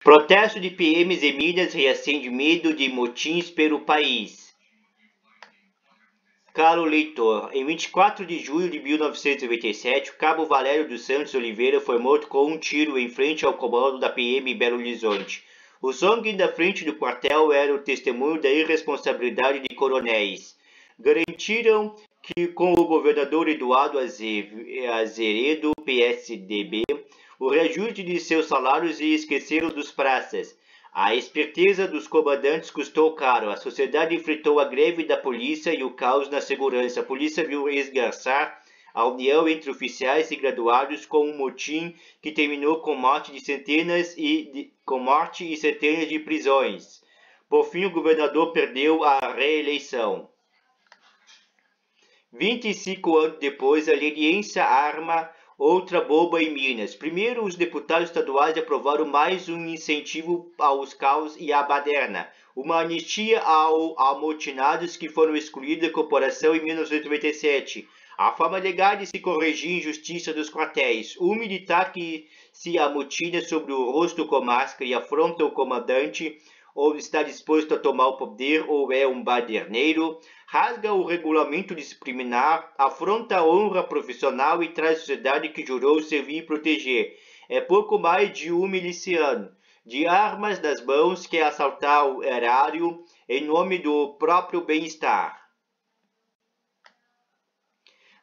Protesto de PMs em Minas reacende medo de motins pelo país. Caro leitor, em 24 de julho de 1997, o cabo Valério dos Santos Oliveira foi morto com um tiro em frente ao comando da PM em Belo Horizonte. O sangue da frente do quartel era o testemunho da irresponsabilidade de coronéis. Garantiram que com o governador Eduardo Azeredo, PSDB, o reajuste de seus salários e esqueceram dos praças. A esperteza dos comandantes custou caro. A sociedade enfrentou a greve da polícia e o caos na segurança. A polícia viu esgarçar a união entre oficiais e graduados com um motim que terminou com morte e centenas de prisões. Por fim, o governador perdeu a reeleição. 25 anos depois, a leniência arma outra bomba em Minas. Primeiro, os deputados estaduais aprovaram mais um incentivo aos caos e à baderna, uma anistia aos amotinados que foram excluídos da corporação em 1997. A forma legal de se corrigir a injustiça dos quartéis. Um militar que se amotina sobre o rosto com máscara e afronta o comandante, ou está disposto a tomar o poder, ou é um baderneiro, rasga o regulamento disciplinar, afronta a honra profissional e traz a sociedade que jurou servir e proteger. É pouco mais de um miliciano, de armas nas mãos, quer assaltar o erário em nome do próprio bem-estar.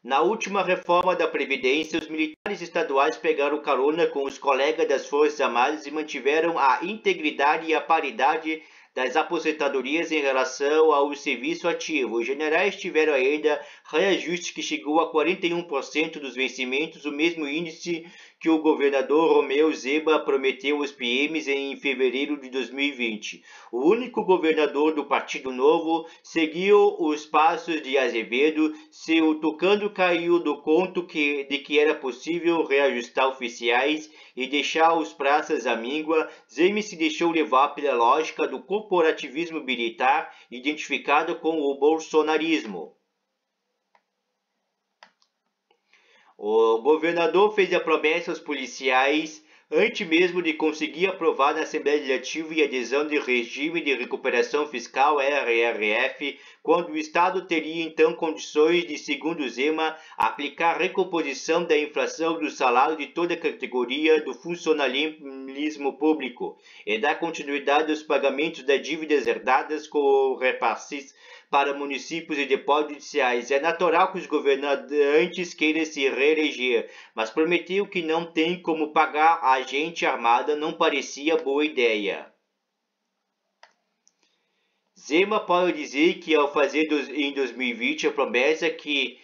Na última reforma da Previdência, os militares estaduais pegaram carona com os colegas das Forças Armadas e mantiveram a integridade e a paridade das aposentadorias em relação ao serviço ativo. Os generais tiveram ainda reajuste que chegou a 41% dos vencimentos, o mesmo índice que o governador Romeu Zema prometeu aos PMs em fevereiro de 2020. O único governador do Partido Novo seguiu os passos de Azevedo, seu tucano caiu do conto de que era possível reajustar oficiais e deixar os praças à míngua. Zema se deixou levar pela lógica do corporativismo militar identificado com o bolsonarismo. O governador fez a promessa aos policiais antes mesmo de conseguir aprovar na Assembleia Legislativa e adesão do Regime de Recuperação Fiscal RRF, quando o Estado teria então condições de, segundo Zema, aplicar a recomposição da inflação do salário de toda a categoria do funcionalismo público e dar continuidade aos pagamentos das dívidas herdadas com repasses para municípios e depósitos judiciais. É natural que os governantes queiram se reeleger, mas prometeu que não tem como pagar a gente armada não parecia boa ideia. Zema pode dizer que ao fazer em 2020 a promessa que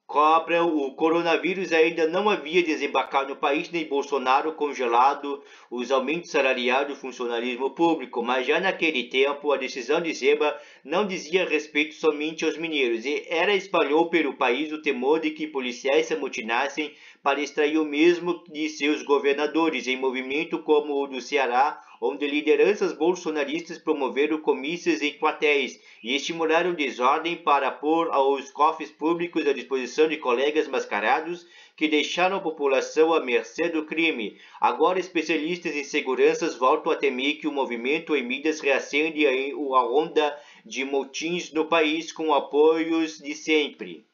cobram o coronavírus ainda não havia desembarcado no país, nem Bolsonaro congelado os aumentos salariais do funcionalismo público, mas já naquele tempo a decisão de Zema não dizia respeito somente aos mineiros, e ela espalhou pelo país o temor de que policiais se amotinassem para extrair o mesmo de seus governadores, em movimento como o do Ceará, onde lideranças bolsonaristas promoveram comícios em quartéis e estimularam desordem para pôr aos cofres públicos à disposição de colegas mascarados que deixaram a população à mercê do crime. Agora, especialistas em seguranças voltam a temer que o movimento em Minas reacende a onda de motins no país com apoios de sempre.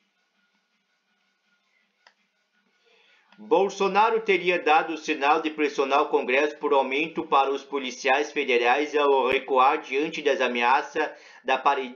Bolsonaro teria dado sinal de pressionar o Congresso por aumento para os policiais federais ao recuar diante das ameaças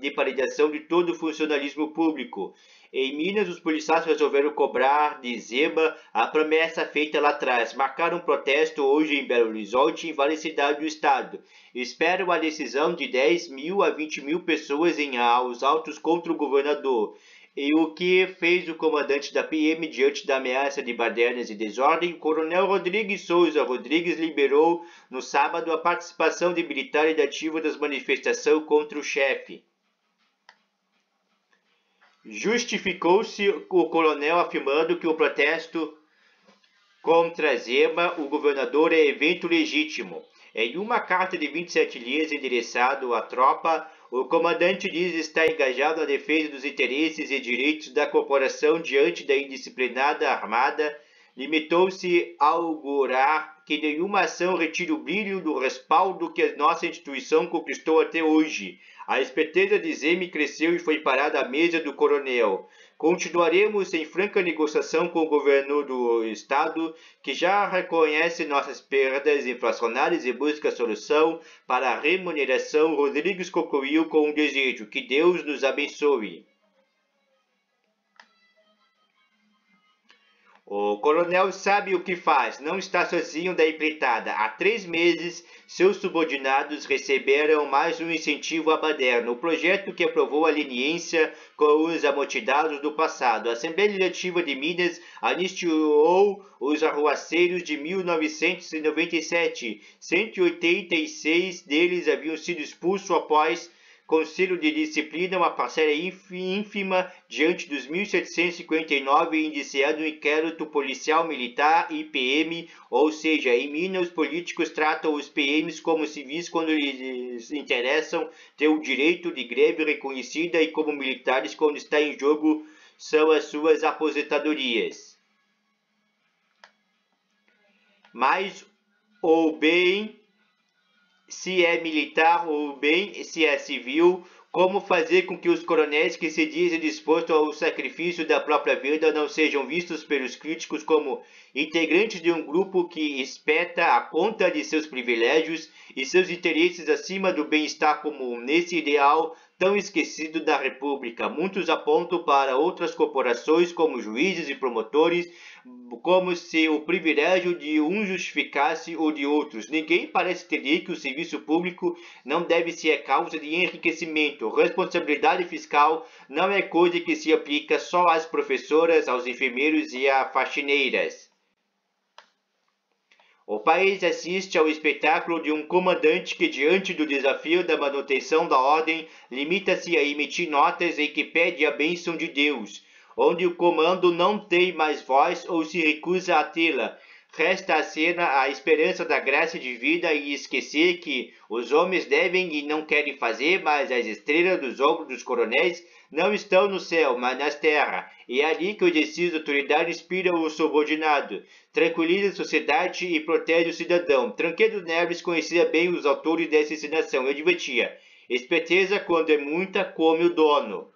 de paralisação de todo o funcionalismo público. Em Minas, os policiais resolveram cobrar de Zema a promessa feita lá atrás. Marcaram um protesto hoje em Belo Horizonte e em várias cidades do estado. Esperam a decisão de 10 mil a 20 mil pessoas aos autos contra o governador. E o que fez o comandante da PM diante da ameaça de badernas e desordem? O coronel Rodrigues Souza Rodrigues liberou no sábado a participação de militares da ativa das manifestações contra o chefe. Justificou-se o coronel afirmando que o protesto contra Zema, o governador, é evento legítimo. Em uma carta de 27 linhas endereçado à tropa, o comandante diz estar engajado na defesa dos interesses e direitos da corporação diante da indisciplinada armada, limitou-se a augurar que nenhuma ação retire o brilho do respaldo que a nossa instituição conquistou até hoje. A esperteza de Zeme cresceu e foi parada à mesa do coronel. Continuaremos em franca negociação com o governo do Estado, que já reconhece nossas perdas inflacionárias e busca solução para a remuneração. Rodrigues concluiu com um desejo: que Deus nos abençoe. O coronel sabe o que faz, não está sozinho da empreitada. Há 3 meses, seus subordinados receberam mais um incentivo à baderna, o projeto que aprovou a leniência com os amotinados do passado. A Assembleia Legislativa de Minas anistiou os arruaceiros de 1997. 186 deles haviam sido expulsos após Conselho de Disciplina, uma parcela ínfima diante dos 1.759 indiciados no inquérito policial militar e PM, ou seja, em Minas os políticos tratam os PMs como civis quando lhes interessam ter o direito de greve reconhecida e como militares quando está em jogo são as suas aposentadorias. Mas ou bem se é militar ou bem se é civil, como fazer com que os coronéis que se dizem dispostos ao sacrifício da própria vida não sejam vistos pelos críticos como integrantes de um grupo que espeta a conta de seus privilégios e seus interesses acima do bem-estar comum, nesse ideal tão esquecido da República. Muitos apontam para outras corporações, como juízes e promotores, como se o privilégio de um justificasse o de outros. Ninguém parece entender que o serviço público não deve ser causa de enriquecimento. Responsabilidade fiscal não é coisa que se aplica só às professoras, aos enfermeiros e a faxineiras. O país assiste ao espetáculo de um comandante que, diante do desafio da manutenção da ordem, limita-se a emitir notas em que pede a bênção de Deus, onde o comando não tem mais voz ou se recusa a tê-la. Resta a cena a esperança da graça de vida e esquecer que os homens devem e não querem fazer, mas as estrelas dos ombros dos coronéis não estão no céu, mas na terra. E é ali que o exercício de autoridade inspira o subordinado, tranquiliza a sociedade e protege o cidadão. Tranquedo Neves conhecia bem os autores dessa ensinação e advertia: esperteza, quando é muita, come o dono.